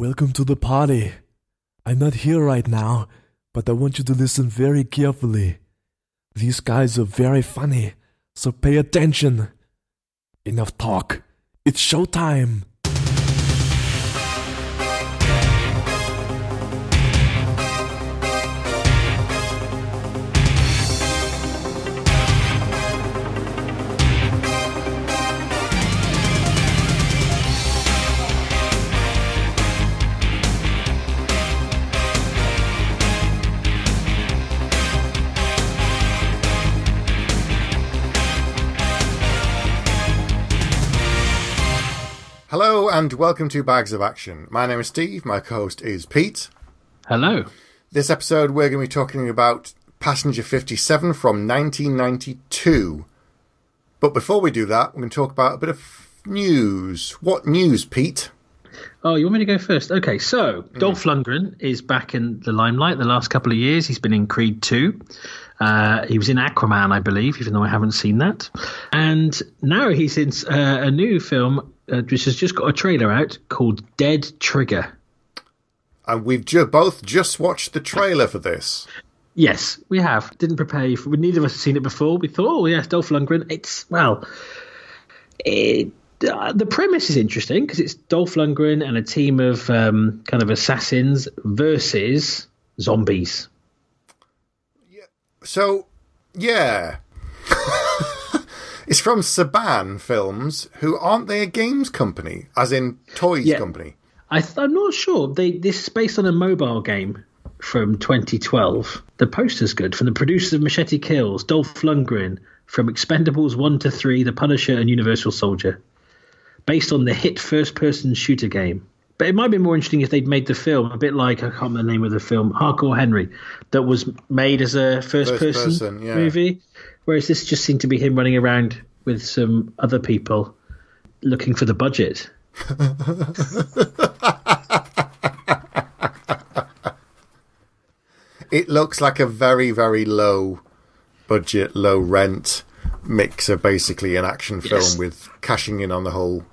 Welcome to the party. I'm not here right now, but I want you to listen very carefully. These guys are very funny, so pay attention. Enough talk. It's showtime. Hello and welcome to Bags of Action. My name is Steve, my co-host is Pete. Hello. This episode we're going to be talking about Passenger 57 from 1992. But before we do that, we're going to talk about a bit of news. What news, Pete? Oh, you want me to go first? Okay, so Dolph Lundgren is back in the limelight the last couple of years. He's been in Creed 2. He was in Aquaman, I believe, even though I haven't seen that. And now he's in a new film which has just got a trailer out called Dead Trigger. And we've both just watched the trailer for this. Yes, we have. Didn't prepare you for it. Neither of us have seen it before. We thought, oh, yes, Dolph Lundgren. The premise is interesting because it's Dolph Lundgren and a team of kind of assassins versus zombies. So, yeah. It's from Saban Films, who aren't they a games company, as in toys company? I'm not sure. This is based on a mobile game from 2012. The poster's good. From the producers of Machete Kills, Dolph Lundgren, from Expendables 1 to 3, The Punisher and Universal Soldier. Based on the hit first-person shooter game. But it might be more interesting if they'd made the film a bit like, I can't remember the name of the film, Hardcore Henry, that was made as a first-person movie. Whereas this just seemed to be him running around with some other people looking for the budget. It looks like a very, very low budget, low rent mix of basically an action film with cashing in on the whole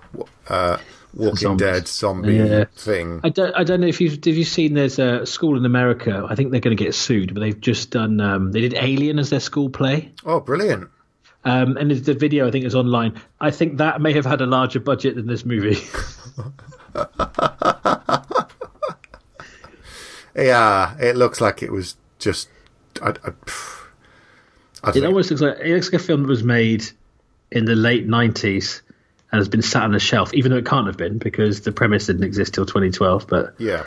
Walking Dead zombie thing. I don't know if you've seen. There's a school in America. I think they're going to get sued, but they've just done. They did Alien as their school play. Oh, brilliant! And the video I think is online. I think that may have had a larger budget than this movie. Yeah, it looks like it was just. It almost looks like a film that was made in the late 90s. And has been sat on the shelf, even though it can't have been because the premise didn't exist till 2012. But yeah,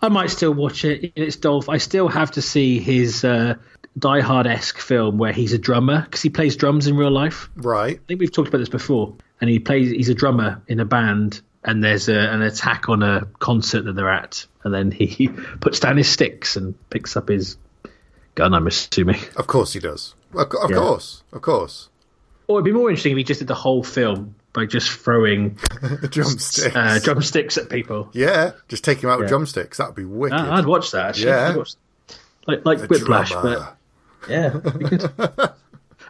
I might still watch it. It's Dolph. I still have to see his Die Hard-esque film where he's a drummer because he plays drums in real life. Right. I think we've talked about this before. And he's a drummer in a band, and there's an attack on a concert that they're at, and then he puts down his sticks and picks up his gun. I'm assuming. Of course he does. Of course. Or it'd be more interesting if he just did the whole film by just throwing drumsticks at people. Yeah, just take him out with drumsticks. That would be wicked. I'd watch that, actually. Yeah. Like Whiplash, drummer. but yeah, that'd be good.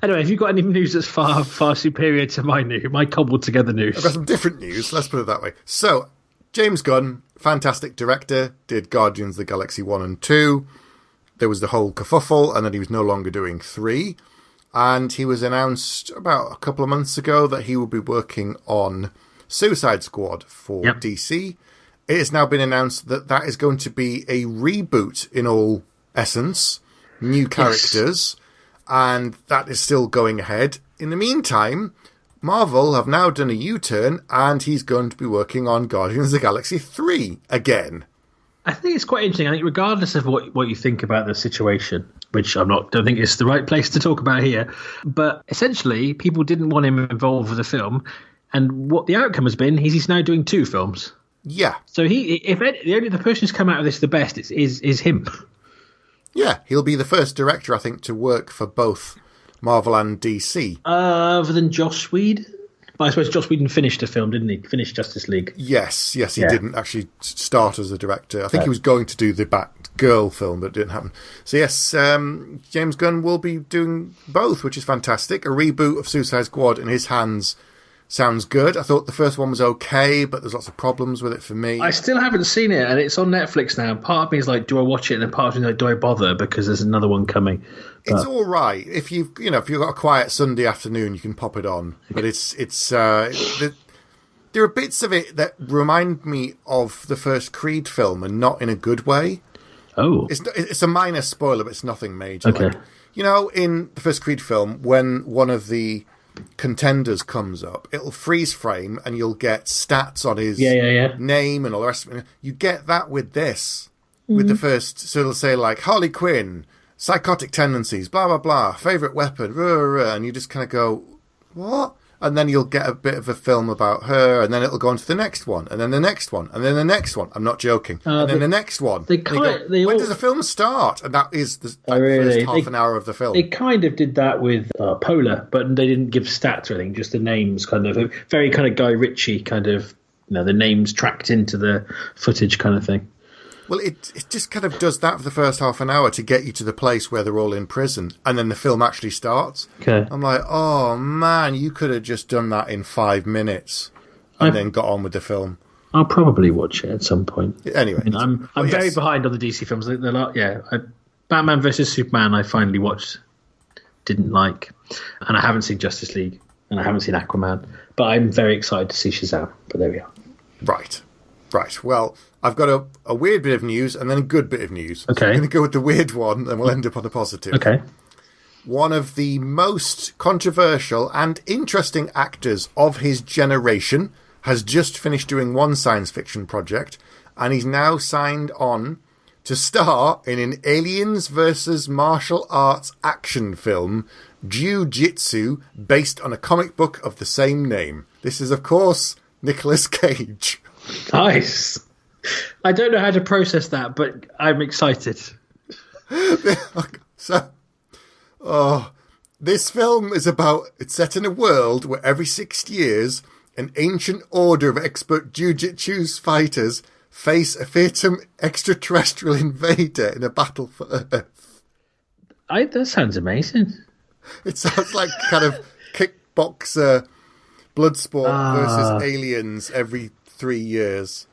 Anyway, have you got any news that's far, far superior to my cobbled together news? I've got some different news, let's put it that way. So, James Gunn, fantastic director, did Guardians of the Galaxy 1 and 2. There was the whole kerfuffle, and then he was no longer doing 3. And he was announced about a couple of months ago that he will be working on Suicide Squad for DC. It has now been announced that that is going to be a reboot in all essence, new characters, and that is still going ahead. In the meantime, Marvel have now done a U-turn, and he's going to be working on Guardians of the Galaxy 3 again. I think it's quite interesting. I think regardless of what you think about the situation, which don't think it's the right place to talk about here, but essentially people didn't want him involved with the film, and what the outcome has been is he's now doing 2 films. Yeah. So the person who's come out of this the best is him. Yeah, he'll be the first director, I think, to work for both Marvel and DC. Other than Joss Whedon? I suppose Joss Whedon finished a film, didn't he? Finished Justice League. Yes, he didn't actually start as a director. I think he was going to do the Batgirl film, but it didn't happen. So yes, James Gunn will be doing both, which is fantastic. A reboot of Suicide Squad in his hands sounds good. I thought the first one was okay, but there's lots of problems with it for me. I still haven't seen it, and it's on Netflix now. Part of me is like, do I watch it? And then part of me is like, do I bother? Because there's another one coming. It's all right if you've got a quiet Sunday afternoon, you can pop it on. But there are bits of it that remind me of the first Creed film, and not in a good way. Oh, it's a minor spoiler, but it's nothing major. Okay. Like, in the first Creed film, when one of the contenders comes up, it'll freeze frame and you'll get stats on his name and all the rest of it. You get that with this, with the first, so it'll say like Harley Quinn, psychotic tendencies, blah blah blah, favorite weapon, rah, rah, rah, and you just kind of go, what? And then you'll get a bit of a film about her, and then it'll go on to the next one, and then the next one, and then the next one. I'm not joking. And then the next one. When does the film start? And that is the first half an hour of the film. They kind of did that with Polar, but they didn't give stats or anything, just the names, kind of very kind of Guy Ritchie kind of, the names tracked into the footage kind of thing. Well, it just kind of does that for the first half an hour to get you to the place where they're all in prison, and then the film actually starts. Okay. I'm like, oh man, you could have just done that in 5 minutes and then got on with the film. I'll probably watch it at some point. Anyway, I'm very behind on the DC films. Batman vs Superman I finally watched, didn't like, and I haven't seen Justice League, and I haven't seen Aquaman, but I'm very excited to see Shazam. But there we are. Right. Well, I've got a weird bit of news and then a good bit of news. Okay. So I'm going to go with the weird one, and we'll end up on a positive. Okay. One of the most controversial and interesting actors of his generation has just finished doing one science fiction project, and he's now signed on to star in an aliens versus martial arts action film, Jiu-Jitsu, based on a comic book of the same name. This is, of course, Nicolas Cage. Nice. I don't know how to process that, but I'm excited. This film is it's set in a world where every 6 years, an ancient order of expert jiu-jitsu fighters face a fearsome extraterrestrial invader in a battle for Earth. That sounds amazing. It sounds like kind of kickboxer, Bloodsport versus aliens every 3 years.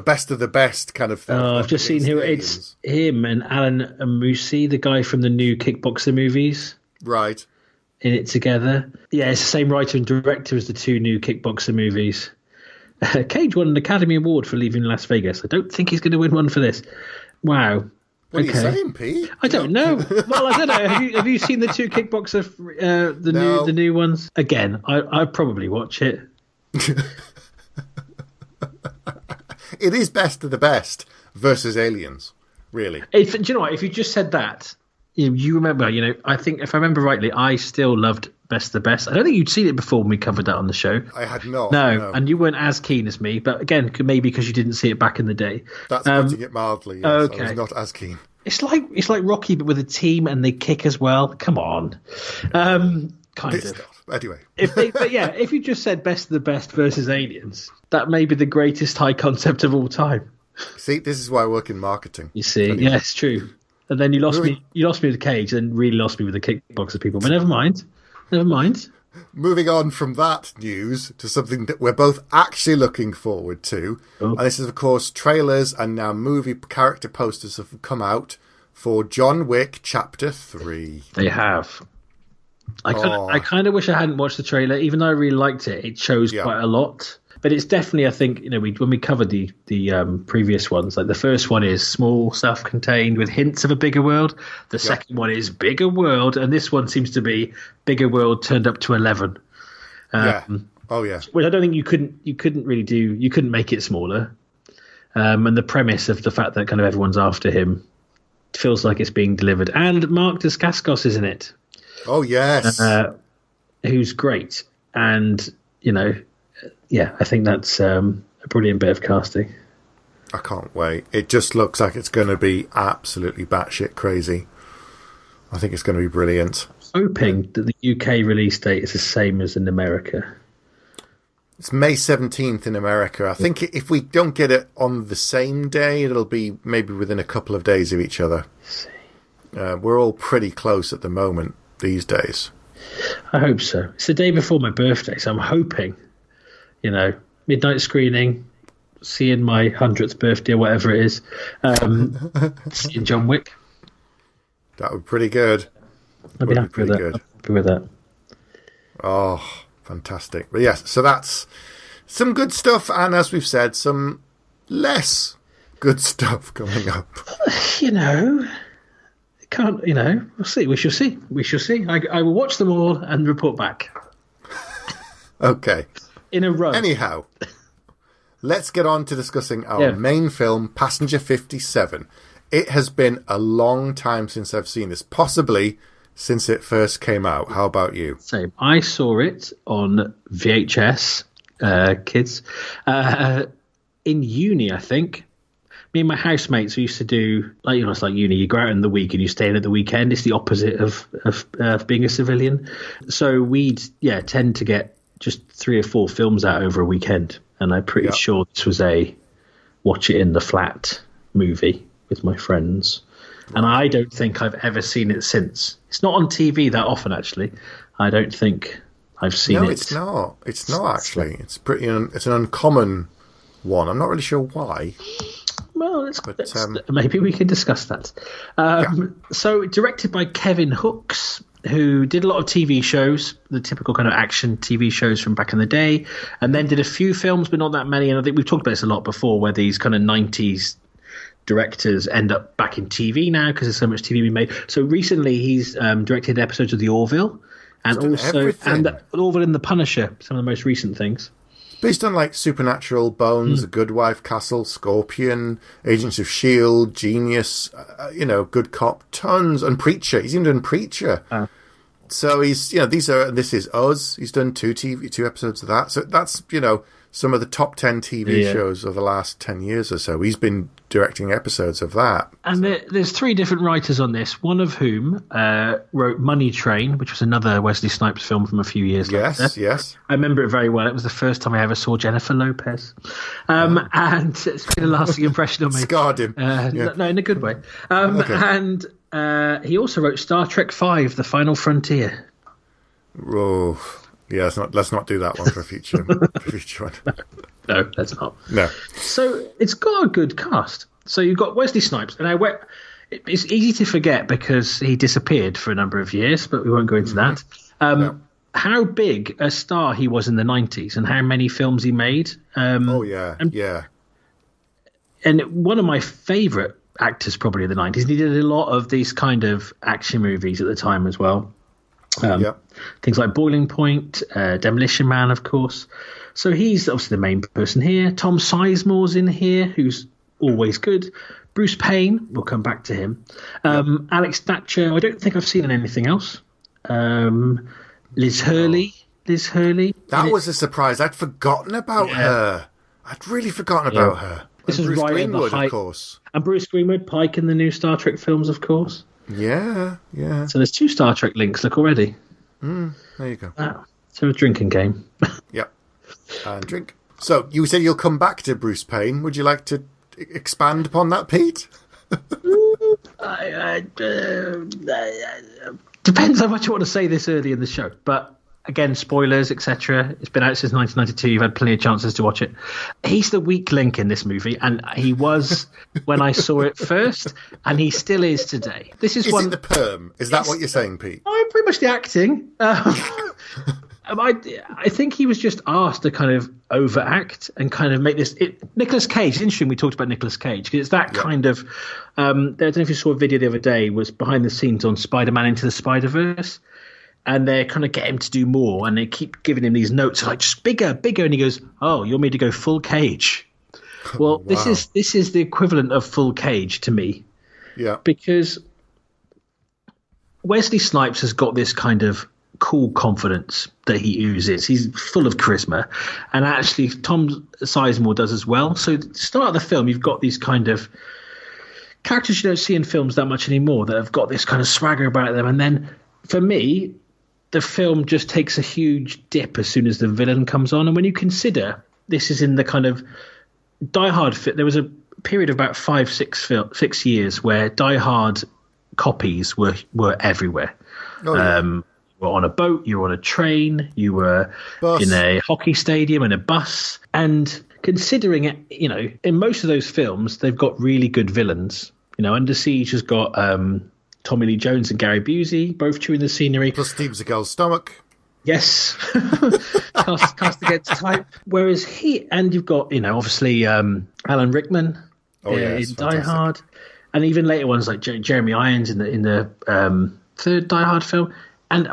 Best of the best kind of thing. I've just seen who it's him and Alan Amusi, the guy from the new Kickboxer movies. Right. In it together. Yeah, it's the same writer and director as the two new Kickboxer movies. Cage won an Academy Award for leaving Las Vegas. I don't think he's going to win one for this. Wow. What are you saying, Pete? I don't know. Well, I don't know. Have you seen the two Kickboxer, the new ones? Again, I'd probably watch it. It is best of the best versus aliens, really. Do you know what? If you just said that, you remember, I think if I remember rightly, I still loved Best of the Best. I don't think you'd seen it before when we covered that on the show. I had not. No, and you weren't as keen as me, but again, maybe because you didn't see it back in the day. That's putting it mildly. Yes. Okay. I was not as keen. It's like Rocky, but with a team, and they kick as well. Come on. Kind of. Stuff. Anyway. If you just said Best of the Best versus aliens, that may be the greatest high concept of all time. See, this is why I work in marketing. You see, anyway. Yeah, it's true. And then you lost me with the Cage, and really lost me with the Kickboxer people. But never mind. Moving on from that news to something that we're both actually looking forward to. Oh. And this is, of course, trailers and now movie character posters have come out for John Wick Chapter 3. They have. I kind of wish I hadn't watched the trailer, even though I really liked it. It shows quite a lot. But it's definitely, I think, when we covered the previous ones, like the first one is small, self-contained, with hints of a bigger world. The second one is bigger world, and this one seems to be bigger world turned up to 11. Oh yeah. Which I don't think you couldn't really do. You couldn't make it smaller. And the premise of the fact that kind of everyone's after him feels like it's being delivered. And Mark Dacascos is in it. Oh yes. Who's great, and I think that's a brilliant bit of casting. I can't wait. It just looks like it's going to be absolutely batshit crazy. I think it's going to be brilliant. Hoping that the UK release date is the same as in America. It's May 17th in America. I think if we don't get it on the same day, it'll be maybe within a couple of days of each other. We're all pretty close at the moment these days. I hope so. It's the day before my birthday, so I'm hoping, midnight screening, seeing my 100th birthday or whatever it is, seeing John Wick. That would be pretty good. I'd be happy with that. I'm happy with that. Oh, fantastic. But yes, so that's some good stuff, and as we've said, some less good stuff coming up. We'll see. We shall see. I will watch them all and report back. Okay. In a row. Anyhow, let's get on to discussing our main film, Passenger 57. It has been a long time since I've seen this, possibly since it first came out. How about you? Same. I saw it on VHS, kids, in uni, I think. Me and my housemates, we used to do, it's like uni, you go out in the week and you stay in at the weekend. It's the opposite of being a civilian. So we'd, tend to get just 3 or 4 films out over a weekend. And I'm pretty sure this was a watch it in the flat movie with my friends. And I don't think I've ever seen it since. It's not on TV that often, actually. I don't think I've seen it. No, it's not. It's not, actually. It's it's an uncommon one. I'm not really sure why. Well, maybe we can discuss that. So, directed by Kevin Hooks, who did a lot of TV shows, the typical kind of action TV shows from back in the day, and then did a few films, but not that many. And I think we've talked about this a lot before, where these kind of 90s directors end up back in TV now because there's so much TV being made. So recently he's directed episodes of The Orville and Orville and The Punisher, some of the most recent things. Based on like Supernatural, Bones, The Good Wife, Castle, Scorpion, Agents of S.H.I.E.L.D., Genius, Good Cop, tons, and Preacher. He's even done Preacher. So he's, This Is Us. He's done 2 episodes of that. So that's, some of the top 10 TV shows of the last 10 years or so. He's been directing episodes of that. And there's 3 different writers on this, one of whom wrote Money Train, which was another Wesley Snipes film from a few years later. Yes. I remember it very well. It was the first time I ever saw Jennifer Lopez. And it's been a lasting impression on me. Scarred him. No, in a good way. And he also wrote Star Trek V, The Final Frontier. Oh, yeah, let's not do that one for a future one. No, let's not. No. So it's got a good cast. So you've got Wesley Snipes, and it's easy to forget because he disappeared for a number of years, but we won't go into that. How big a star he was in the 90s and how many films he made. And one of my favourite actors probably in the 90s, and he did a lot of these kind of action movies at the time as well. Things like Boiling Point, Demolition Man, of course. So he's obviously the main person here. Tom Sizemore's in here, who's always good. Bruce Payne, we'll come back to him. Alex Thatcher, I don't think I've seen in anything else. Liz Hurley. That was a surprise. I'd forgotten about her. I'd really forgotten about her. This is Bruce right Greenwood, at the of course. And Bruce Greenwood, Pike in the new Star Trek films, of course. Yeah. So there's 2 Star Trek links, look, already. There you go. So a drinking game. Yep. And drink. So you said you'll come back to Bruce Payne. Would you like to expand upon that, Pete? Depends how much you want to say this early in the show. But again, spoilers, etc. It's been out since 1992. You've had plenty of chances to watch it. He's the weak link in this movie, and he was when I saw it first, and he still is today. This is it the perm? Is that what you're saying, Pete? Pretty much the acting. I think he was just asked to kind of overact and kind of make this. Nicolas Cage. It's interesting we talked about Nicolas Cage because it's that kind of. I don't know if you saw a video the other day. Was behind the scenes on Spider-Man Into the Spider-Verse. And they're kind of get him to do more, and they keep giving him these notes like just bigger, and he goes, "Oh, you want me to go full Cage?" Well, wow. This is the equivalent of full Cage to me, because Wesley Snipes has got this kind of cool confidence that he oozes. He's full of charisma, and actually Tom Sizemore does as well. So at the start of the film, you've got these kind of characters you don't see in films that much anymore that have got this kind of swagger about them, and then for me, the film just takes a huge dip as soon as the villain comes on. And when you consider this is in the kind of Die Hard fit, there was a period of about 6 years where Die Hard copies were everywhere. were on a boat, you were on a train, you were in a hockey stadium, in a bus. And considering it, in most of those films, they've got really good villains. Under Siege has got Tommy Lee Jones and Gary Busey, both chewing the scenery. Plus Steve Seagal's stomach. Yes. cast against type. Whereas you've got, obviously Alan Rickman in Die Hard. And even later ones like Jeremy Irons in the third Die Hard film. And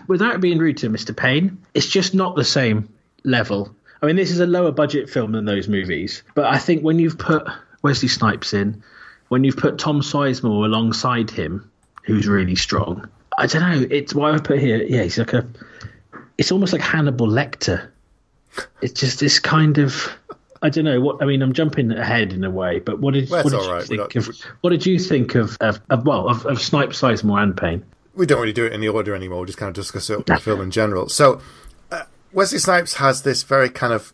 without being rude to Mr. Payne, it's just not the same level. I mean, this is a lower budget film than those movies. But I think when you've put Wesley Snipes in, when you've put Tom Sizemore alongside him, who's really strong, I don't know. It's why I put here. Yeah, he's like it's almost like Hannibal Lecter. It's just this kind of. I don't know what I mean. I'm jumping ahead in a way, but what did you think of Snipes, Sizemore, and Payne? We don't really do it in the order anymore. We just kind of discuss the film in general. So Wesley Snipes has this very kind of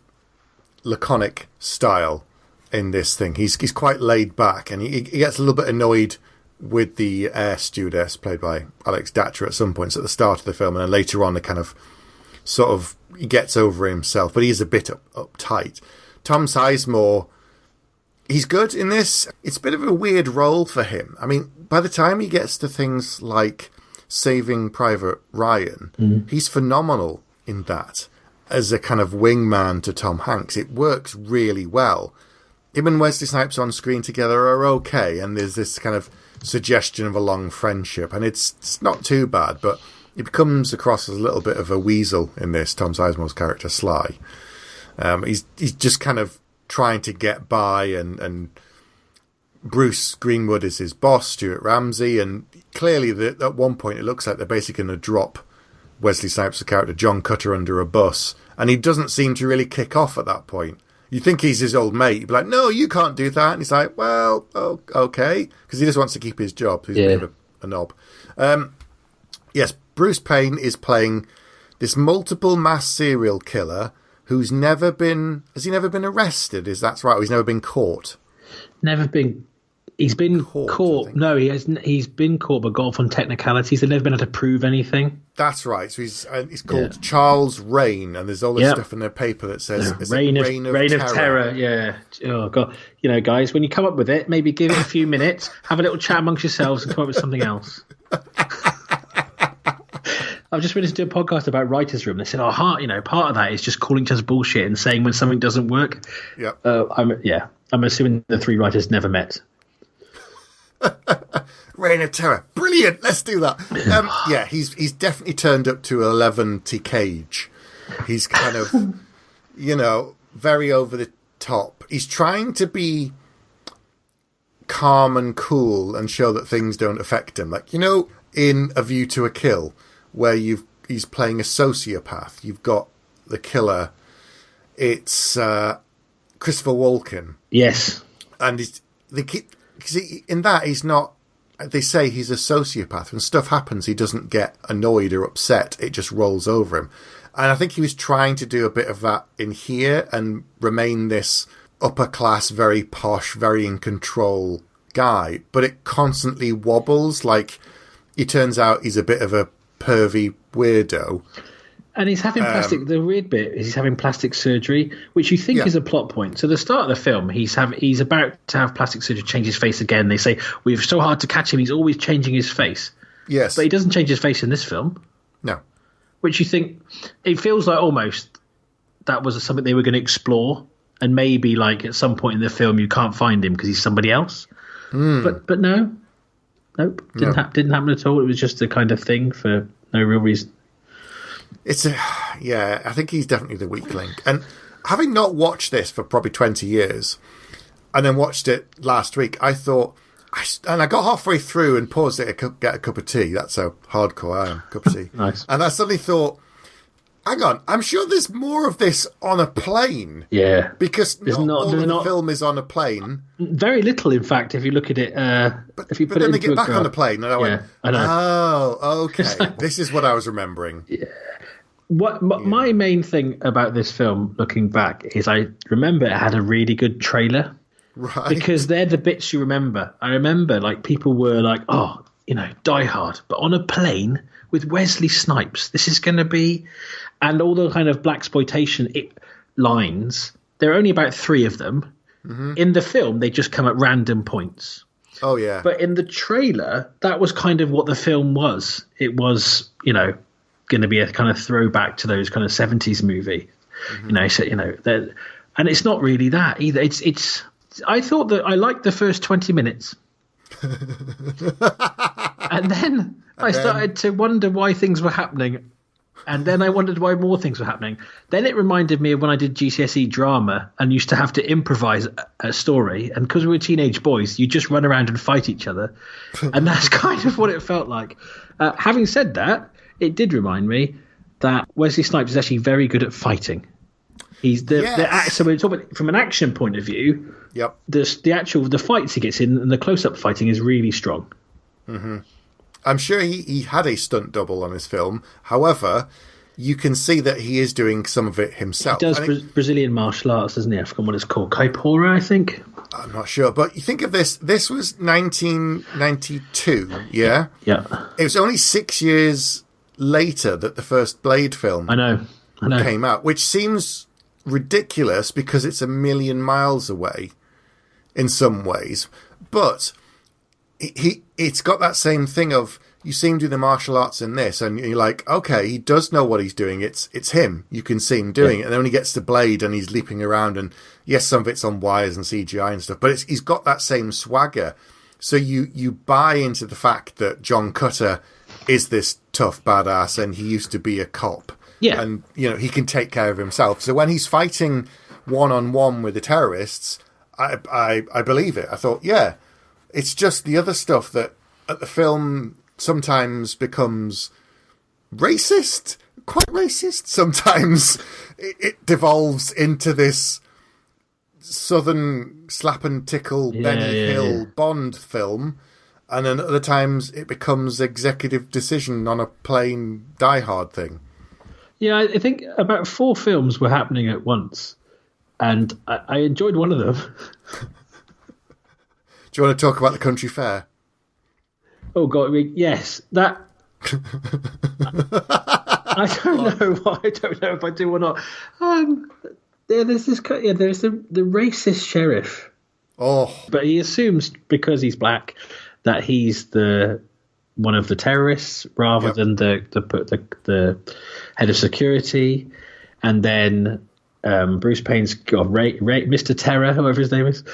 laconic style in this thing. He's quite laid back, and he gets a little bit annoyed with the air stewardess played by Alex Datcher at some points at the start of the film, and then later on, he gets over himself, but he is a bit uptight. Tom Sizemore, he's good in this. It's a bit of a weird role for him. I mean, by the time he gets to things like Saving Private Ryan, he's phenomenal in that as a kind of wingman to Tom Hanks. It works really well. Him and Wesley Snipes on screen together are okay, and there's this kind of suggestion of a long friendship, and it's not too bad, but he comes across as a little bit of a weasel in this, Tom Sizemore's character, Sly. He's just kind of trying to get by, and Bruce Greenwood is his boss, Stuart Ramsey, and clearly at one point it looks like they're basically going to drop Wesley Snipes' character, John Cutter, under a bus, and he doesn't seem to really kick off at that point. You think he's his old mate. You'd be like, no, you can't do that. And he's like, well, okay. Because he just wants to keep his job. He's a bit of a knob. Yes, Bruce Payne is playing this multiple mass serial killer who's never been... Has he never been arrested? That's right. Or he's never been caught. Never been... He's been caught. No, he hasn't. He's been caught, but got off on technicalities. They've never been able to prove anything. That's right. So he's called Charles Rain, and there's all this stuff in the paper that says Reign of Terror. Yeah. Oh god. Guys, when you come up with it, maybe give it a few minutes, have a little chat amongst yourselves, and come up with something else. I've just been listening to a podcast about Writer's Room. They said, part of that is just calling each other's bullshit and saying when something doesn't work. Yeah. I'm assuming the three writers never met. Reign of Terror. Brilliant. Let's do that. He's definitely turned up to 11 cage. He's kind of, very over the top. He's trying to be calm and cool and show that things don't affect him. Like, in A View to a Kill, where he's playing a sociopath. You've got the killer. It's Christopher Walken. Yes. And in that, he's not... They say he's a sociopath. When stuff happens, he doesn't get annoyed or upset. It just rolls over him. And I think he was trying to do a bit of that in here and remain this upper-class, very posh, very in control guy. But it constantly wobbles. Like, it turns out he's a bit of a pervy weirdo. And he's having the weird bit is he's having plastic surgery, which you think is a plot point. So the start of the film, he's about to have plastic surgery, change his face again. They say, we're so hard to catch him, he's always changing his face. Yes. But he doesn't change his face in this film. No. Which you think, it feels like almost that was something they were going to explore. And maybe like at some point in the film, you can't find him because he's somebody else. But no. Nope. Didn't happen at all. It was just a kind of thing for no real reason. I think he's definitely the weak link. And having not watched this for probably 20 years, and then watched it last week, I thought, and I got halfway through and paused it to get a cup of tea. That's how hardcore I am, cup of tea. Nice. And I suddenly thought, hang on, I'm sure there's more of this on a plane. Yeah. Because not all of the film is on a plane. Very little, in fact, if you look at it. But then they get back on the plane, and I went, I know. Oh, okay. This is what I was remembering. Yeah. My main thing about this film, looking back, is I remember it had a really good trailer. Right. Because they're the bits you remember. I remember, like, people were like, Die Hard, but on a plane with Wesley Snipes. This is going to be, and all the kind of blaxploitation lines. There are only about 3 of them. Mm-hmm. In the film, they just come at random points. Oh yeah. But in the trailer, that was kind of what the film was. It was, going to be a kind of throwback to those kind of 70s movie. Mm-hmm. And it's not really that either. It's. I thought that I liked the first 20 minutes. And then I started to wonder why things were happening. And then I wondered why more things were happening. Then it reminded me of when I did GCSE drama and used to have to improvise a story. And because we were teenage boys, you just run around and fight each other. And that's kind of what it felt like. Having said that, it did remind me that Wesley Snipes is actually very good at fighting. He's so we're talking from an action point of view. Yep. The fights he gets in and the close-up fighting is really strong. Mm-hmm. I'm sure he had a stunt double on his film. However, you can see that he is doing some of it himself. He does Brazilian martial arts, doesn't he? I forgot what it's called. Caipora, I think. I'm not sure. But you think of this. This was 1992, yeah? Yeah. It was only 6 years later that the first Blade film I know. came out, which seems ridiculous because it's a million miles away in some ways. But it's got that same thing of, you see him do the martial arts in this and you're like, okay, he does know what he's doing. It's him. You can see him doing it. And then when he gets to Blade and he's leaping around, and yes, some of it's on wires and CGI and stuff, but he's got that same swagger. So you buy into the fact that John Cutter is this tough badass and he used to be a cop. Yeah. And, he can take care of himself. So when he's fighting one-on-one with the terrorists, I believe it. I thought, yeah, it's just the other stuff that at the film sometimes becomes racist, quite racist. Sometimes it devolves into this Southern slap and tickle Benny Hill Bond film. And then other times it becomes executive decision on a plain Die Hard thing. Yeah, I think about 4 films were happening at once, and I enjoyed one of them. Do you want to talk about the country fair? Oh God, yes, that. I don't know if I do or not. There's the racist sheriff. Oh, but he assumes because he's black that he's one of the terrorists rather than the head of security, and then Bruce Payne's got Mr. Terror, whoever his name is.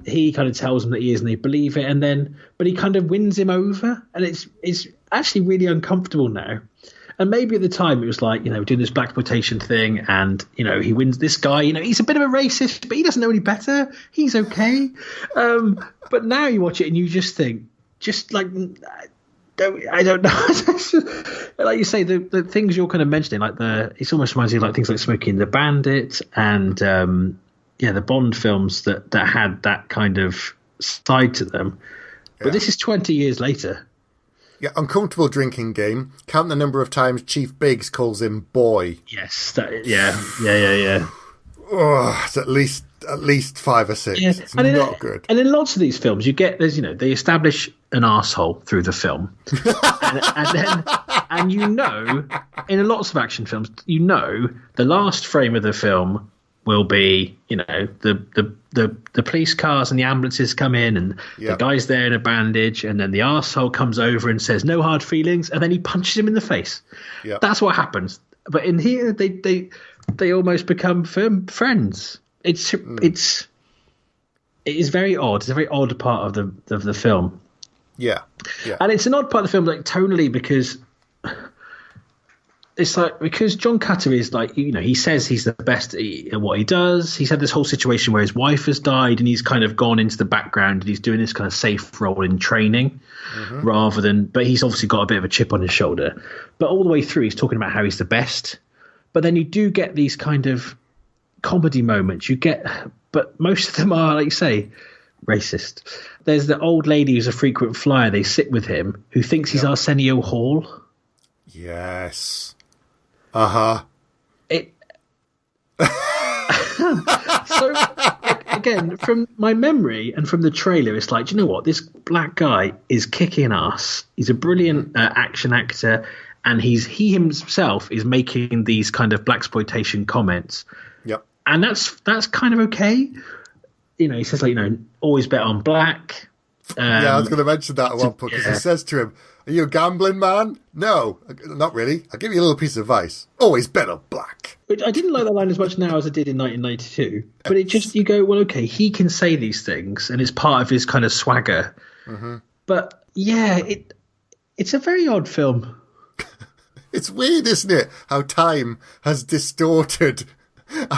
He kind of tells them that he is, and they believe it, but he kind of wins him over, and it's actually really uncomfortable now. And maybe at the time it was like, doing this blaxploitation thing, and he wins this guy. He's a bit of a racist, but he doesn't know any better. He's okay. But now you watch it and you just think, I don't know. Like you say, the things you're kind of mentioning, like it almost reminds me of like things like Smokey and the Bandit and the Bond films that had that kind of side to them. But this is 20 years later. Yeah, uncomfortable drinking game. Count the number of times Chief Biggs calls him boy. Yes, yeah. Oh, it's at least 5 or 6. Yeah. It's not good. And in lots of these films, you get they establish an arsehole through the film, and in lots of action films, the last frame of the film will be the police cars and the ambulances come in, and the guy's there in a bandage, and then the arsehole comes over and says no hard feelings, and then he punches him in the face. Yep. That's what happens. But in here, they almost become firm friends. It is very odd. It's a very odd part of the film. Yeah. And it's an odd part of the film, like tonally, because it's like, because John Cutter is like, he says he's the best at what he does. He's had this whole situation where his wife has died, and he's kind of gone into the background, and he's doing this kind of safe role in training but he's obviously got a bit of a chip on his shoulder. But all the way through, he's talking about how he's the best. But then you do get these kind of comedy moments. But most of them are, like you say, racist. There's the old lady who's a frequent flyer. They sit with him, who thinks he's Arsenio Hall. Yes. Uh-huh. So again, from my memory and from the trailer, it's like, do you know what? This black guy is kicking ass. He's a brilliant action actor, and he himself is making these kind of blaxploitation comments. Yep. And that's kind of okay. You know, he says, like, you know, always bet on black. I was going to mention that at one point, because he says to him, "Are you a gambling man?" "No, not really. I'll give you a little piece of advice. Always bet on black." Which I didn't like that line as much now as I did in 1992. But it just, you go, well, okay, he can say these things, and it's part of his kind of swagger. Mm-hmm. But yeah, it's a very odd film. It's weird, isn't it? How time has distorted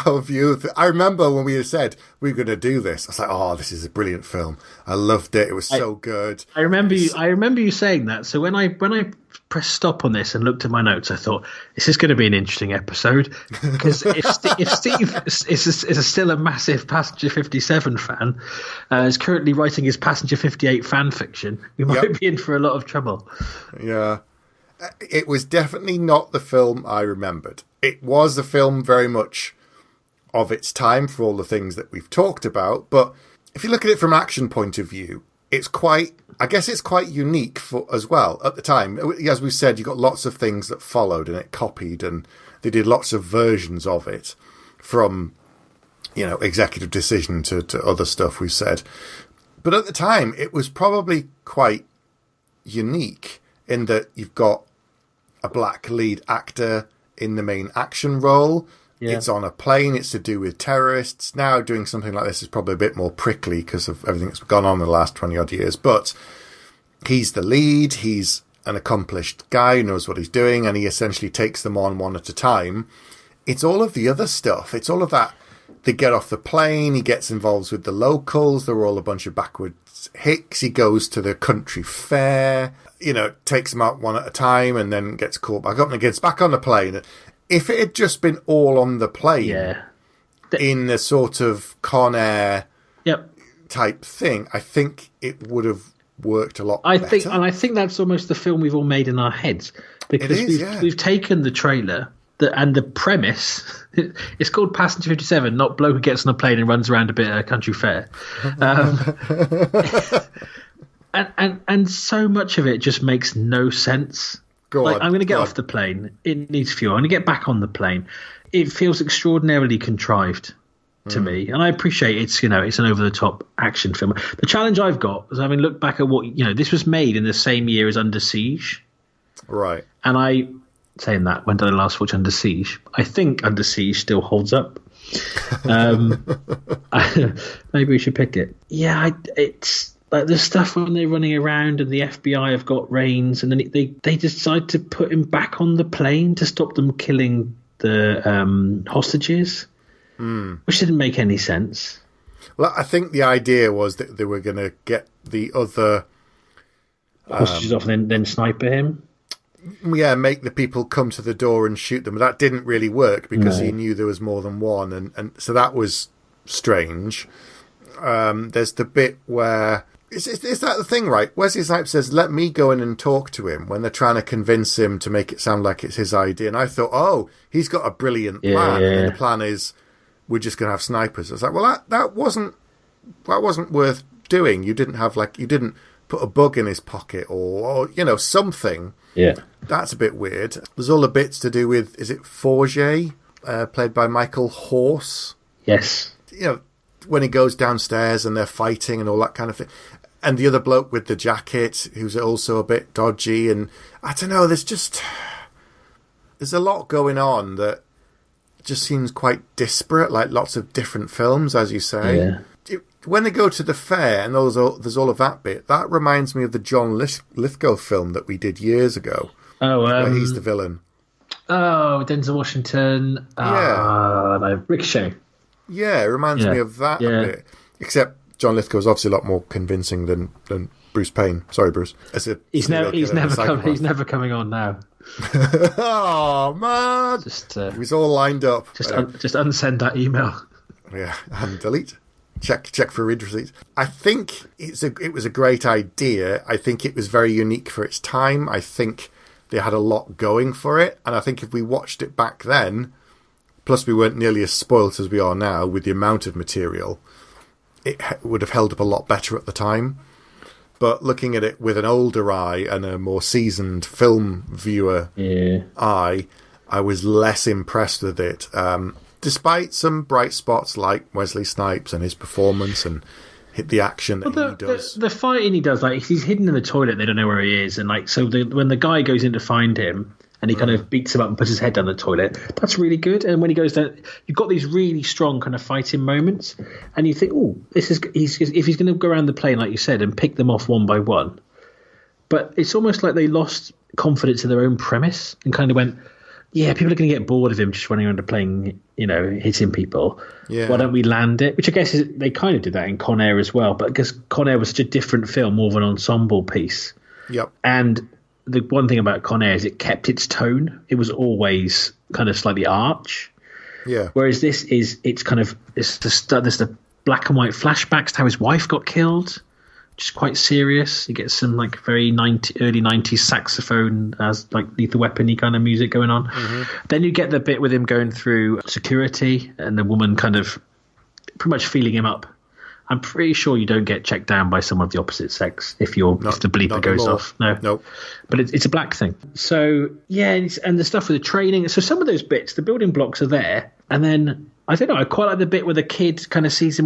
our view of it. I remember when we said we were going to do this, I was like, "Oh, this is a brilliant film. I loved it. It was so good." I remember you saying that. So when I pressed stop on this and looked at my notes, I thought, this is going to be an interesting episode, because if Steve is still a massive Passenger 57 fan, is currently writing his Passenger 58 fan fiction, we might be in for a lot of trouble. Yeah. It was definitely not the film I remembered. It was a film very much of its time for all the things that we've talked about, but if you look at it from an action point of view, it's quite unique as well at the time. As we said, you got lots of things that followed and it copied, and they did lots of versions of it, from, you know, Executive Decision to other stuff we said. But at the time, it was probably quite unique in that you've got a black lead actor in the main action role. Yeah. It's on a plane. It's to do with terrorists. Now doing something like this is probably a bit more prickly because of everything that's gone on in the last 20-odd years. But he's the lead. He's an accomplished guy who knows what he's doing, and he essentially takes them on one at a time. It's all of the other stuff. It's all of that. They get off the plane. He gets involved with the locals. They're all a bunch of backwards hicks. He goes to the country fair. You know, takes them out one at a time and then gets caught back up and gets back on the plane. If it had just been all on the plane, in the sort of Con Air type thing, I think it would have worked a lot better. I think that's almost the film we've all made in our heads, because we've taken the trailer and the premise. It's called Passenger 57, not bloke who gets on a plane and runs around a bit at a country fair. And so much of it just makes no sense. I'm going to get off the plane. It needs fuel. I'm going to get back on the plane. It feels extraordinarily contrived to me, and I appreciate it's an over-the-top action film. The challenge I've got is, having looked back at this was made in the same year as Under Siege, right? And saying that, when did I last watch Under Siege? I think Under Siege still holds up. Maybe we should pick it. Yeah, it's. Like the stuff when they're running around and the FBI have got reins, and then they decide to put him back on the plane to stop them killing the hostages, which didn't make any sense. Well, I think the idea was that they were going to get the other hostages off and then sniper him. Yeah, make the people come to the door and shoot them. But that didn't really work because he knew there was more than one, and so that was strange. There's the bit where... Is that the thing, right? Wesley Snipes says, "Let me go in and talk to him," when they're trying to convince him to make it sound like it's his idea. And I thought, oh, he's got a brilliant plan. Yeah. And the plan is, we're just going to have snipers. I was like, well, that wasn't worth doing. You didn't put a bug in his pocket or something. Yeah. That's a bit weird. There's all the bits to do with, is it Forget, played by Michael Horse? Yes. When he goes downstairs and they're fighting and all that kind of thing. And the other bloke with the jacket, who's also a bit dodgy. And I don't know, there's a lot going on that just seems quite disparate, like lots of different films, as you say. Yeah. When they go to the fair and there's all of that bit, that reminds me of the John Lithgow film that we did years ago. Oh, where he's the villain. Oh, Denzel Washington. No, Ricochet. Yeah, it reminds me of that a bit. Except John Lithgow is obviously a lot more convincing than Bruce Payne. Sorry, Bruce. He's never coming on now. Oh man! He was all lined up. Just unsend that email. Yeah, and delete. Check for read receipts. I think it was a great idea. I think it was very unique for its time. I think they had a lot going for it, and I think if we watched it back then, plus we weren't nearly as spoilt as we are now with the amount of material, would have held up a lot better at the time. But looking at it with an older eye and a more seasoned film viewer eye, I was less impressed with it. Despite some bright spots like Wesley Snipes and his performance and the action that he does. The fighting he does, like he's hidden in the toilet, they don't know where he is, and like so when the guy goes in to find him and he kind of beats him up and puts his head down the toilet, that's really good. And when he goes down, you've got these really strong kind of fighting moments, and you think, oh, if he's going to go around the plane like you said and pick them off one by one, but it's almost like they lost confidence in their own premise and kind of went, yeah, people are going to get bored of him just running around the plane, hitting people. Yeah. Why don't we land it? Which I guess they kind of did that in Con Air as well. But I guess Con Air was such a different film, more of an ensemble piece. Yep. And the one thing about Con Air is it kept its tone. It was always kind of slightly arch. Yeah. Whereas this is, there's the black and white flashbacks to how his wife got killed, which is quite serious. You get some like very early 90s saxophone as like Lethal Weapon-y kind of music going on. Mm-hmm. Then you get the bit with him going through security and the woman kind of pretty much feeling him up. I'm pretty sure you don't get checked down by someone of the opposite sex if the bleeper goes off. No. Nope. But it's a black thing. So, yeah, and the stuff with the training. So some of those bits, the building blocks are there. And then, I don't know, I quite like the bit where the kid kind of sees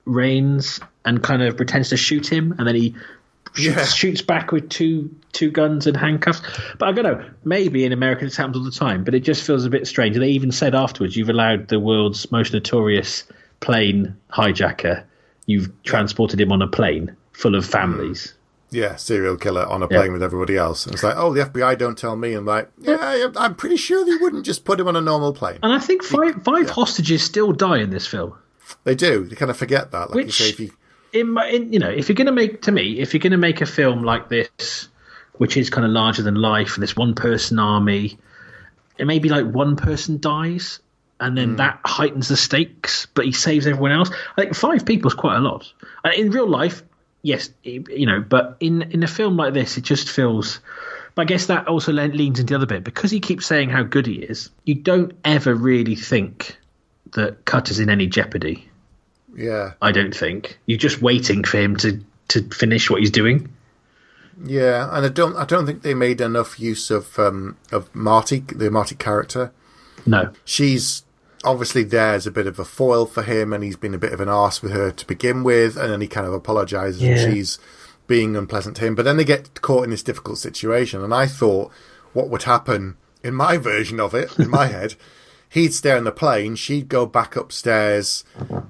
Rains and kind of pretends to shoot him, and then he shoots back with two guns and handcuffs. But I don't know, maybe in America this happens all the time, but it just feels a bit strange. They even said afterwards, you've allowed the world's most notorious plane hijacker, you've transported him on a plane full of families. Yeah, serial killer on a plane with everybody else. And it's like, oh, the FBI don't tell me. And like, I'm pretty sure they wouldn't just put him on a normal plane. And I think five hostages still die in this film. They do. They kind of forget that. Like Which, you say, if you're going to make a film like this, which is kind of larger than life, and this one-person army, it may be like one person dies, and then that heightens the stakes, but he saves everyone else. I think 5 people is quite a lot. And in real life, yes, but in a film like this, it just feels... But I guess that also leans into the other bit. Because he keeps saying how good he is, you don't ever really think that Cutter's in any jeopardy. Yeah. I don't think. You're just waiting for him to finish what he's doing. Yeah, and I don't think they made enough use of Marty, the Marty character. No. She's obviously there as a bit of a foil for him, and he's been a bit of an arse with her to begin with, and then he kind of apologises and she's being unpleasant to him. But then they get caught in this difficult situation, and I thought what would happen in my version of it, in my head, he'd stay on the plane, she'd go back upstairs,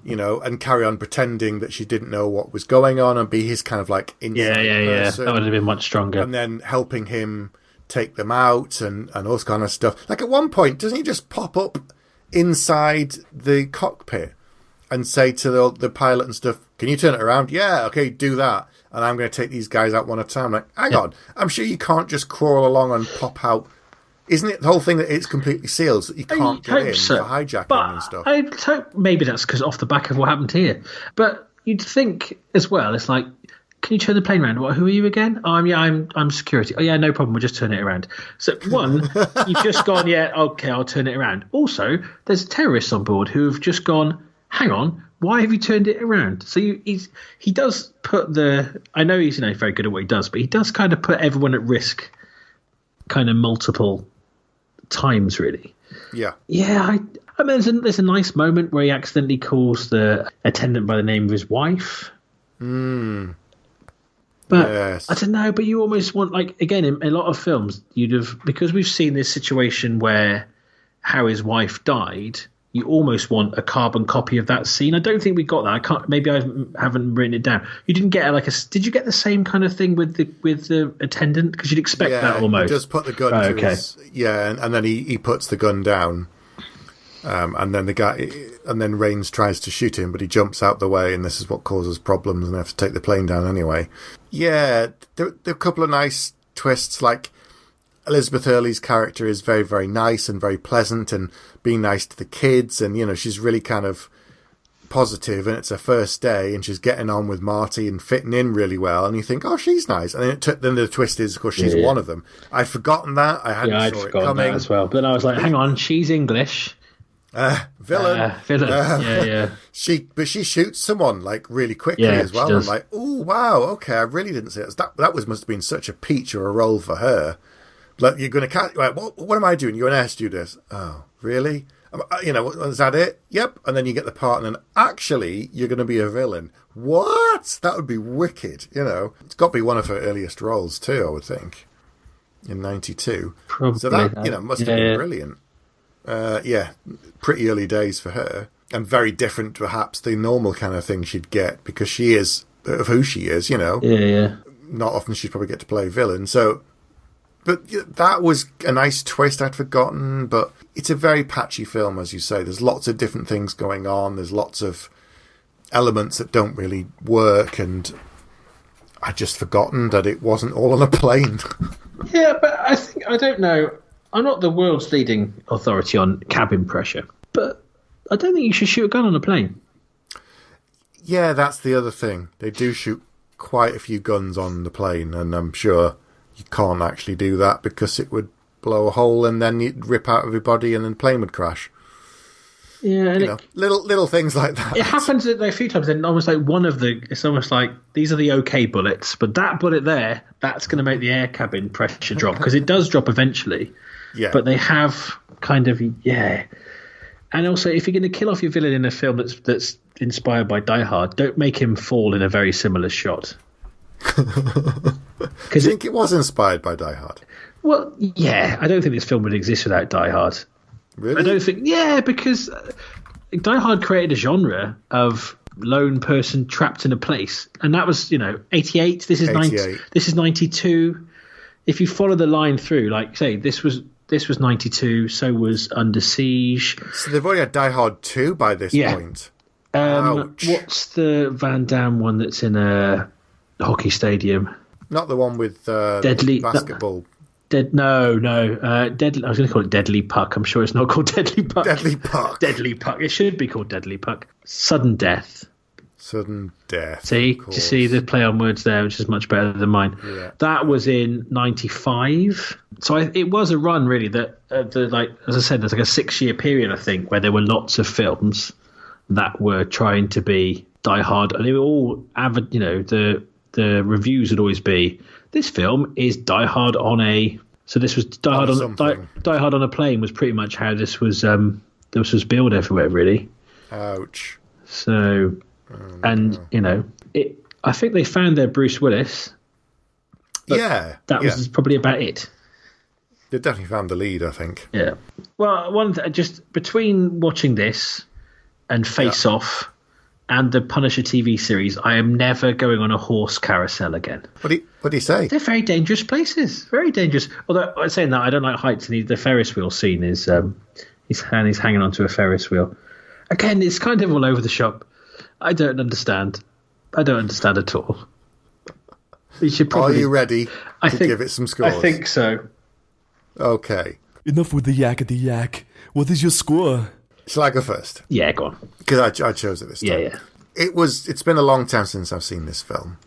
and carry on pretending that she didn't know what was going on and be his kind of like inside person. That would have been much stronger. And then helping him take them out and all this kind of stuff. Like at one point, doesn't he just pop up inside the cockpit and say to the pilot and stuff, can you turn it around? Yeah, okay, do that. And I'm going to take these guys out one at a time. Like, hang on, I'm sure you can't just crawl along and pop out. Isn't it the whole thing that it's completely sealed so that you can't get in for hijacking and stuff? I hope maybe that's because off the back of what happened here. But you'd think as well, it's like, can you turn the plane around? Who are you again? Oh, I'm security. Oh, yeah, no problem. We'll just turn it around. So, one, you've just gone, yeah, okay, I'll turn it around. Also, there's terrorists on board who have just gone, hang on, why have you turned it around? So he does put I know he's very good at what he does, but he does kind of put everyone at risk kind of multiple times, really. Yeah. Yeah, I mean, there's a nice moment where he accidentally calls the attendant by the name of his wife. But yes. I don't know, but you almost want, like, again, in a lot of films, because we've seen this situation where how his wife died, you almost want a carbon copy of that scene. I don't think we got that. Maybe I haven't written it down. You didn't get did you get the same kind of thing with the attendant? Because you'd expect that almost. He does put the gun to his, and then he puts the gun down. And then Rains tries to shoot him, but he jumps out the way, and this is what causes problems, and they have to take the plane down anyway. Yeah, there are a couple of nice twists, like Elizabeth Hurley's character is very, very nice and very pleasant and being nice to the kids, and, she's really kind of positive, and it's her first day, and she's getting on with Marty and fitting in really well, and you think, oh, she's nice. And then the twist is, of course, she's one of them. I'd forgotten that. I hadn't saw it coming. That as well. But I was like, hang on, she's English. Villain. Yeah. She shoots someone like really quickly Yeah, as well. she does. I'm like, oh wow, okay, I really didn't see it. That must have been such a peach or a role for her. Like, you're going to catch. Like, what am I doing? You're an air stewardess. Oh, really? Is that it? Yep. And then you get the part, and then actually you're going to be a villain. What? That would be wicked. It's got to be one of her earliest roles too, I would think, in '92. Probably. So that must have been brilliant. Pretty early days for her, and very different perhaps the normal kind of thing she'd get, because she is of who she is. Yeah. Not often she'd probably get to play villain. So, but that was a nice twist I'd forgotten. But it's a very patchy film, as you say. There's lots of different things going on. There's lots of elements that don't really work, and I'd just forgotten that it wasn't all on a plane. Yeah, but I don't know. I'm not the world's leading authority on cabin pressure, but I don't think you should shoot a gun on a plane. Yeah, that's the other thing. They do shoot quite a few guns on the plane, and I'm sure you can't actually do that because it would blow a hole and then you'd rip out everybody and then the plane would crash. Yeah, and little things like that. It happens a few times, and almost like it's almost like these are the okay bullets, but that bullet there, that's going to make the air cabin pressure drop, because it does drop eventually. Yeah. But they have kind of, And also, if you're going to kill off your villain in a film that's inspired by Die Hard, don't make him fall in a very similar shot. Do you think it was inspired by Die Hard? Well, yeah. I don't think this film would exist without Die Hard. Really? I don't think... Yeah, because Die Hard created a genre of lone person trapped in a place. And that was, 88. This is 88. This is 92. If you follow the line through, like, say, this was 92, so was Under Siege. So they've already had Die Hard 2 by this point. Ouch. What's the Van Damme one that's in a hockey stadium? Not the one with Deadly basketball. No. Deadly. I was going to call it Deadly Puck. I'm sure it's not called Deadly Puck. Deadly Puck. Deadly Puck. It should be called Deadly Puck. Sudden Death. Sudden Death. See? Do you see the play on words there, which is much better than mine? Yeah. That was in 95. So it was a run, really, that, as I said, there's like a 6-year period, I think, where there were lots of films that were trying to be Die Hard. And they were all avid, the reviews would always be, this film is Die Hard on a... So this was Die Hard on a plane was pretty much how this was billed everywhere, really. Ouch. So... I think they found their Bruce Willis. Yeah. That was probably about it. They definitely found the lead, I think. Yeah. Well, just between watching this and Face Off and the Punisher TV series, I am never going on a horse carousel again. What do you say? They're very dangerous places. Very dangerous. Although, saying that, I don't like heights, and the Ferris wheel scene is he's hanging onto a Ferris wheel. Again, it's kind of all over the shop. I don't understand. I don't understand at all. We should probably... Are you ready to give it some scores? I think so. Okay. Enough with the yak. What is your score? Shall I go first? Yeah, go on. Because I chose it this time. Yeah. It's been a long time since I've seen this film.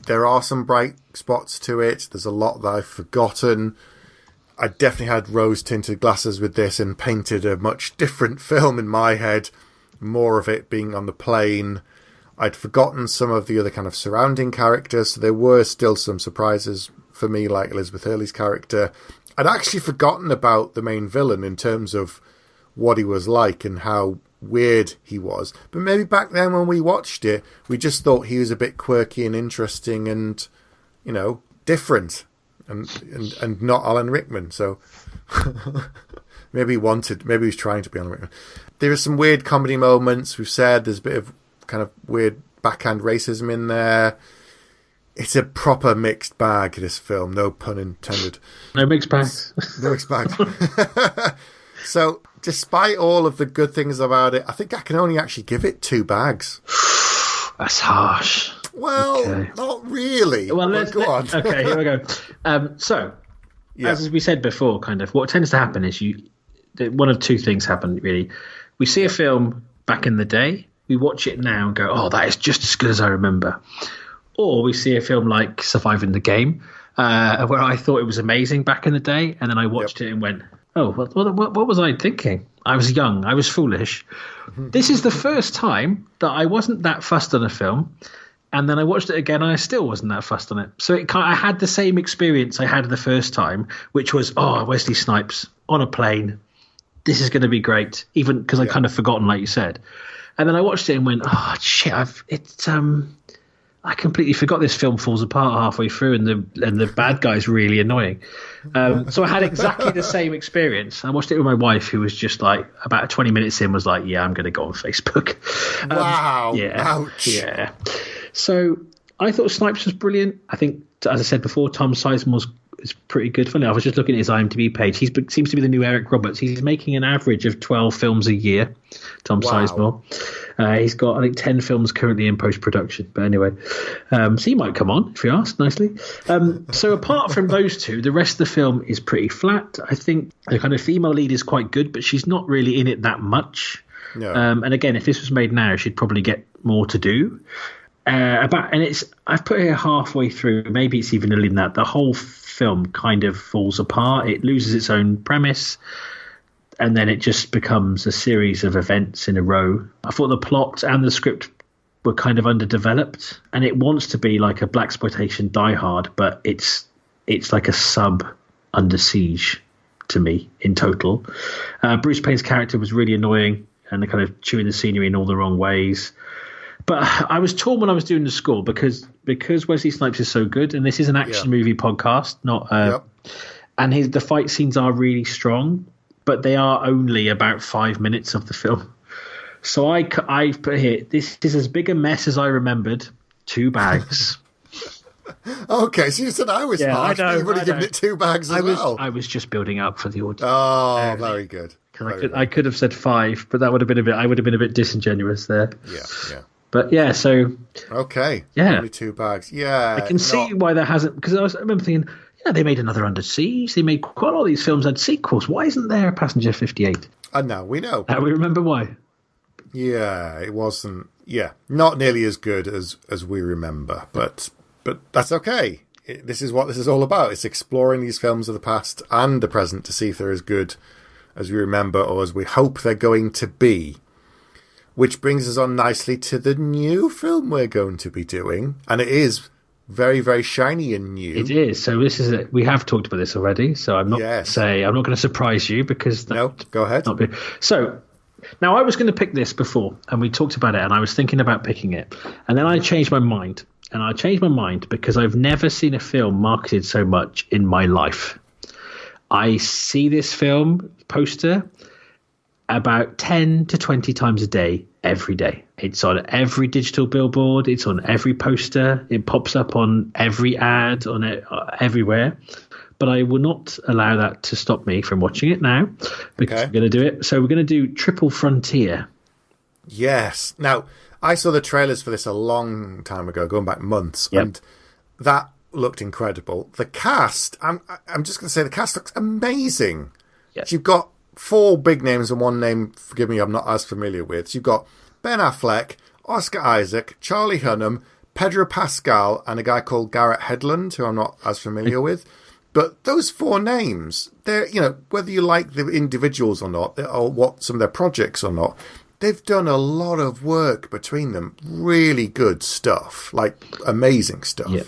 There are some bright spots to it. There's a lot that I've forgotten. I definitely had rose-tinted glasses with this and painted a much different film in my head. More of it being on the plane. I'd forgotten some of the other kind of surrounding characters, so there were still some surprises for me, like Elizabeth Hurley's character. I'd actually forgotten about the main villain in terms of what he was like and how weird he was. But maybe back then when we watched it, we just thought he was a bit quirky and interesting and, different and not Alan Rickman. So maybe he was trying to be Alan Rickman. There are some weird comedy moments. We've said there's a bit of kind of weird backhand racism in there. It's a proper mixed bag, this film. No pun intended. No mixed bag. No mixed bag. So, despite all of the good things about it, I think I can only actually give it 2 bags. That's harsh. Well, not really. Well, go on. Okay, here we go. As we said before, kind of, what tends to happen is one of 2 things happen, really. We see a film back in the day, we watch it now and go, oh, that is just as good as I remember. Or we see a film like Surviving the Game, where I thought it was amazing back in the day, and then I watched it and went, Oh, what was I thinking? I was young. I was foolish. This is the first time that I wasn't that fussed on a film, and then I watched it again, and I still wasn't that fussed on it. So I had the same experience I had the first time, which was, Wesley Snipes on a plane. This is going to be great, even because I kind of forgotten, like you said. And then I watched it and went, oh shit! I completely forgot this film falls apart halfway through, and the bad guy's really annoying. So I had exactly the same experience. I watched it with my wife, who was just like about 20 minutes in, was like, "Yeah, I'm going to go on Facebook." Wow! Yeah, Ouch! Yeah. So I thought Snipes was brilliant. I think, as I said before, Tom Sizemore is pretty good. Funny, I was just looking at his IMDb page. He seems to be the new Eric Roberts. He's making an average of 12 films a year. Tom Sizemore. He's got, I think, 10 films currently in post-production. But anyway, so he might come on, if you ask nicely. So apart from those two, the rest of the film is pretty flat. I think the kind of female lead is quite good, but she's not really in it that much. No. And again, if this was made now, she'd probably get more to do. I've put it halfway through, maybe it's even nearly that. The whole film kind of falls apart. It loses its own premise, and then it just becomes a series of events in a row. I thought the plot and the script were kind of underdeveloped, and it wants to be like a blaxploitation Die Hard, but it's like a sub Under Siege to me in total. Bruce Payne's character was really annoying and kind of chewing the scenery in all the wrong ways. But I was torn when I was doing the score because Wesley Snipes is so good, and this is an action movie podcast, not and the fight scenes are really strong, but they are only about 5 minutes of the film. So I put here, this is as big a mess as I remembered. 2 bags. Okay, so you said I was smart. I know, You've already given it 2 bags as well. I was just building up for the audience. Oh, very good. I could have said 5, but that would have been I would have been a bit disingenuous there. Yeah. But yeah, so okay, yeah, only 2 bags. Yeah, I can see why there hasn't, because I remember thinking, they made another Under Siege. They made quite a lot of these films had sequels. Why isn't there a Passenger 58? And now we know. We remember why. Yeah, it wasn't. Yeah, not nearly as good as we remember, but that's okay. This is what this is all about. It's exploring these films of the past and the present to see if they're as good as we remember or as we hope they're going to be. Which brings us on nicely to the new film we're going to be doing. And it is very, very shiny and new. It is. So this is it. We have talked about this already. So I'm not going to surprise you because... No, go ahead. So now I was going to pick this before and we talked about it and I was thinking about picking it. And then I changed my mind. And I changed my mind because I've never seen a film marketed so much in my life. I see this film poster about 10 to 20 times a day, every day. It's on every digital billboard. It's on every poster. It pops up on every ad, on it everywhere. But I will not allow that to stop me from watching it now because we're going to do it. So we're going to do Triple Frontier. Yes. Now, I saw the trailers for this a long time ago, going back months, and that looked incredible. The cast, I'm just going to say the cast looks amazing. Yes. You've got 4 big names and 1 name, forgive me, I'm not as familiar with. So you've got Ben Affleck, Oscar Isaac, Charlie Hunnam, Pedro Pascal, and a guy called Garrett Hedlund, who I'm not as familiar with. But those 4 names, they're, whether you like the individuals or not, or what some of their projects or not, they've done a lot of work between them. Really good stuff, like amazing stuff. Yeah.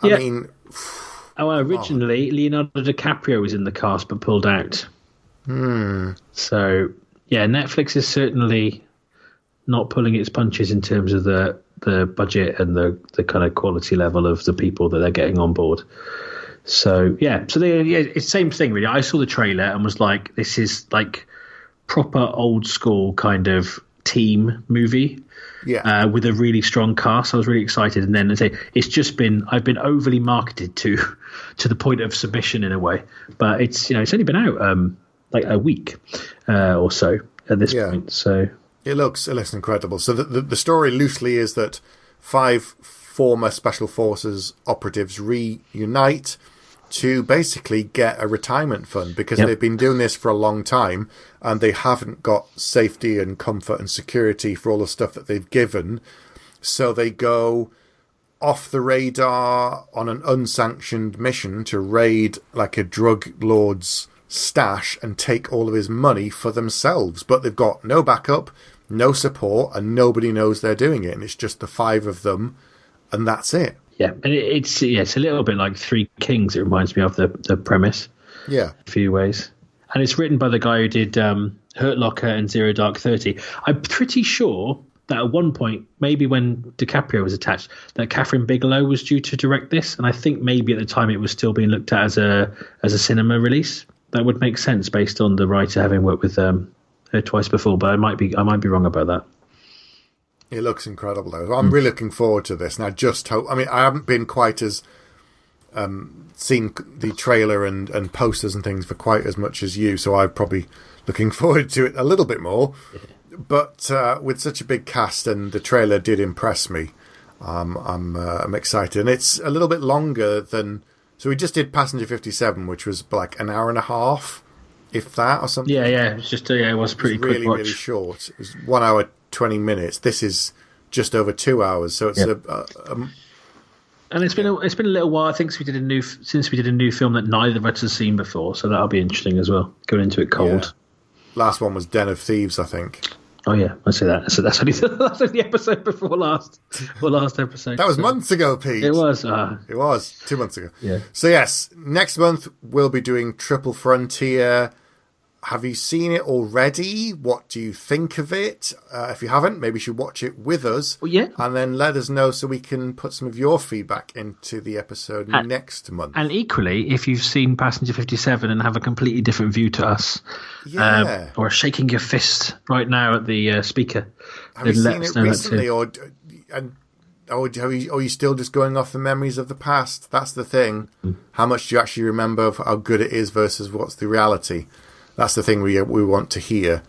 I mean... originally, Leonardo DiCaprio was in the cast but pulled out. So, yeah, Netflix is certainly not pulling its punches in terms of the budget and the kind of quality level of the people that they're getting on board. So, it's the same thing, really. I saw the trailer and was like, this is like proper old school kind of team movie. With a really strong cast. I was really excited. And then I've been overly marketed to the point of submission in a way. But it's only been out like a week or so at this point. So it looks incredible. So the story loosely is that 5 former Special Forces operatives reunite to basically get a retirement fund because they've been doing this for a long time and they haven't got safety and comfort and security for all the stuff that they've given. So they go off the radar on an unsanctioned mission to raid like a drug lord's stash and take all of his money for themselves. But they've got no backup, no support, and nobody knows they're doing it. And it's just the 5 of them, and that's it. Yeah, and it's a little bit like Three Kings. It reminds me of the premise. Yeah. In a few ways. And it's written by the guy who did Hurt Locker and Zero Dark 30. I'm pretty sure that at one point, maybe when DiCaprio was attached, that Catherine Bigelow was due to direct this. And I think maybe at the time it was still being looked at as a cinema release. That would make sense based on the writer having worked with her twice before, but I might be wrong about that. It looks incredible, though. I'm really looking forward to this, and I just hope... I mean, I haven't been quite as... seen the trailer and posters and things for quite as much as you, so I'm probably looking forward to it a little bit more. Yeah. But with such a big cast, and the trailer did impress me, I'm excited. And it's a little bit longer than... So we just did Passenger 57, which was like an hour and a half, if that, or something. Yeah, it was just it was pretty quick really, watch. really short. It was 1 hour, 20 minutes. This is just over 2 hours, so it's and it's been a little while, I think, since we did a new film that neither of us has seen before, so that'll be interesting as well. Going into it cold. Yeah. Last one was Den of Thieves, I think. Oh yeah, I say that. So that's only the episode before last episode. That was months ago, Pete. It was. It was 2 months ago. Yeah. So yes, next month we'll be doing Triple Frontier. Have you seen it already? What do you think of it? If you haven't, maybe you should watch it with us. Well, yeah. And then let us know so we can put some of your feedback into the episode next month. And equally, if you've seen Passenger 57 and have a completely different view to us, or shaking your fist right now at the speaker, have you seen it recently, or are you still just going off the memories of the past? That's the thing. How much do you actually remember of how good it is versus what's the reality? That's the thing we want to hear.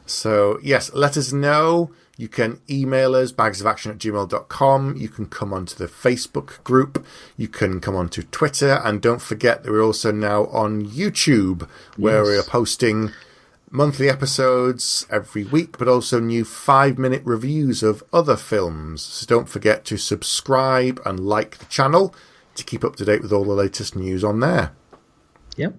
So, yes, let us know. You can email us, bagsofaction@gmail.com. You can come onto the Facebook group. You can come onto Twitter. And don't forget that we're also now on YouTube, where we're posting monthly episodes every week, but also new 5-minute reviews of other films. So don't forget to subscribe and like the channel to keep up to date with all the latest news on there. Yep.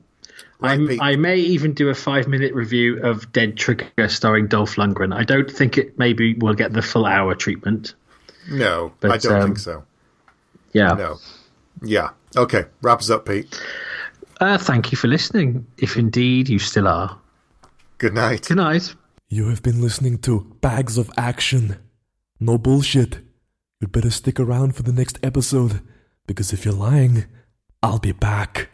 I may even do a 5-minute review of Dead Trigger starring Dolph Lundgren. I don't think it maybe will get the full hour treatment. No, but, I don't think so. Yeah. No. Yeah. Okay, wrap us up, Pete. Thank you for listening, if indeed you still are. Good night. Good night. You have been listening to Bags of Action. No bullshit. You'd better stick around for the next episode, because if you're lying, I'll be back.